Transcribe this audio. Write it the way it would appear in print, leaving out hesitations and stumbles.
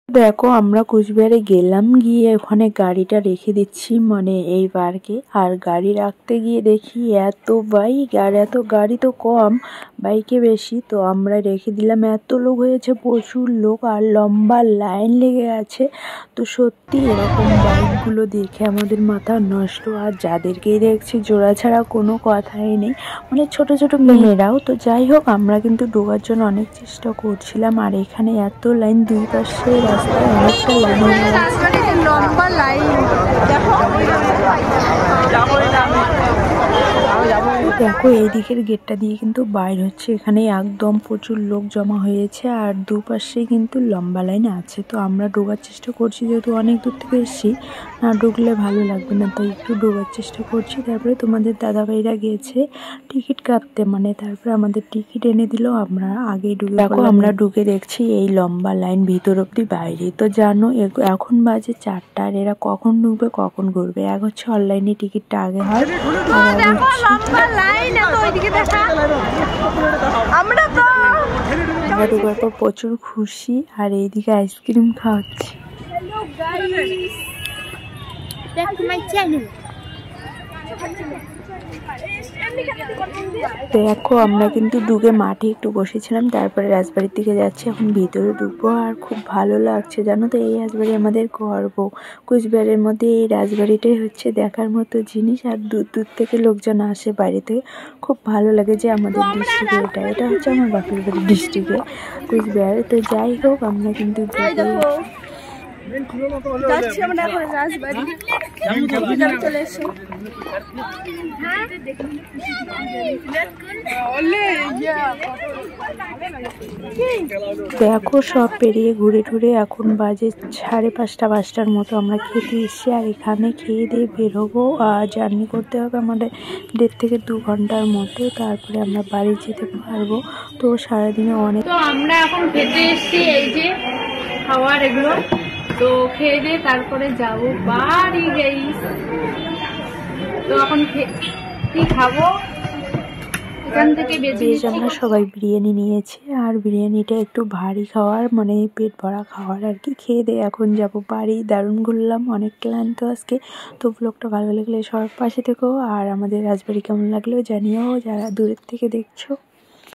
দেখো আমরা কুচবিহারে গেলাম, গিয়ে ওখানে গাড়িটা রেখে দিচ্ছি মানে এই পার্কে। আর গাড়ি রাখতে গিয়ে দেখি এত বাইক আর এত গাড়ি তো কম, বাইকে বেশি। তো আমরা রেখে দিলাম, এত লোক হয়েছে, প্রচুর লোক আর লম্বা লাইন লেগে আছে। তো সত্যি এরকম বাইকগুলো দেখে আমাদের মাথা নষ্ট। আর যাদেরকেই দেখছি জোড়া ছাড়া কোনো কথাই নেই, মানে ছোট ছোট মেয়েরাও। তো যাই হোক, আমরা কিন্তু ঢোকার জন্য অনেক চেষ্টা করছিলাম। আর এখানে এত লাইন, দুই পাশে রাস্তায় অনেকটা লাইন হয়ে গেছে। লম্বা লাইন দেখো এই দিকের গেটটা দিয়ে কিন্তু বাইর হচ্ছে, এখানে একদম প্রচুর লোক জমা হয়েছে আর দুপাশে কিন্তু লম্বা লাইন আছে। তো আমরা ঢোকার চেষ্টা করছি, যেহেতু অনেক দূর থেকে এসেছি, না ঢুকলে ভালো লাগবে না, তাই একটু ঢোকার চেষ্টা করছি। তারপরে তোমাদের দাদাভাইরা গিয়েছে টিকিট কাটতে, মানে তারপরে আমাদের টিকিট এনে দিল, আমরা আগেই ঢুকে। দেখো আমরা ঢুকে দেখছি এই লম্বা লাইন ভিতর অব্দি বাইরে। তো জানো এখন বাজে 4টা, আর এরা কখন ঢুকবে কখন ঘুরবে। এক হচ্ছে অনলাইনে টিকিটটা আগে হয়, আমরা ঢোকার পর প্রচুর খুশি। আর এইদিকে আইসক্রিম খাওয়াচ্ছি। দেখো আমরা কিন্তু ঢুকে মাঠে একটু বসেছিলাম, তারপরে রাজবাড়ির দিকে যাচ্ছি, এখন ভিতরে ঢুকবো। আর খুব ভালো লাগছে জানো তো, এই রাজবাড়ি আমাদের গর্ব। কুচবিহারের মধ্যে এই রাজবাড়িটাই হচ্ছে দেখার মতো জিনিস। আর দূর দূর থেকে লোকজন আসে বাইরে থেকে, খুব ভালো লাগে যে আমাদের ডিস্ট্রিক্টে এটা হচ্ছে আমার বাপের বাড়ির ডিস্ট্রিক্টে কুচবিহারে। তো যাই হোক, আমরা কিন্তু যাচ্ছি আমরা এখন রাজবাড়ি, চলে এসে দেখো সব পেরিয়ে ঘুরে ঘুরে এখন বাজে 5:30-5টার মতো। আমরা খেতে এসেছি, আর এখানে খেয়ে দিয়ে বেরোবো। জার্নি করতে হবে আমাদের 1.5 থেকে 2 ঘন্টার মতো, তারপরে আমরা বাড়ি যেতে পারবো। তো সারাদিনে অনেক। তো আমরা এখন খেতে এসেছি, এই যে খাওয়ার এগুলো, তো খেয়ে দিয়ে তারপরে যাব বাড়ি। গাইস তো এখন কি খাবো, এখান থেকে বেশ আমরা সবাই বিরিয়ানি নিয়েছি, আর বিরিয়ানিটা একটু ভারী খাওয়ার, মানে পেট ভরা খাওয়ার আর কি। খেয়ে দিয়ে এখন যাব বাড়ি। দারুণ ঘুরলাম, অনেক ক্লান্ত আজকে। তো ব্লগটা ভালো লাগলে সবার পাশে থেকো, আর আমাদের রাজবাড়ি কেমন লাগলো জানিও যারা দূরের থেকে দেখছো।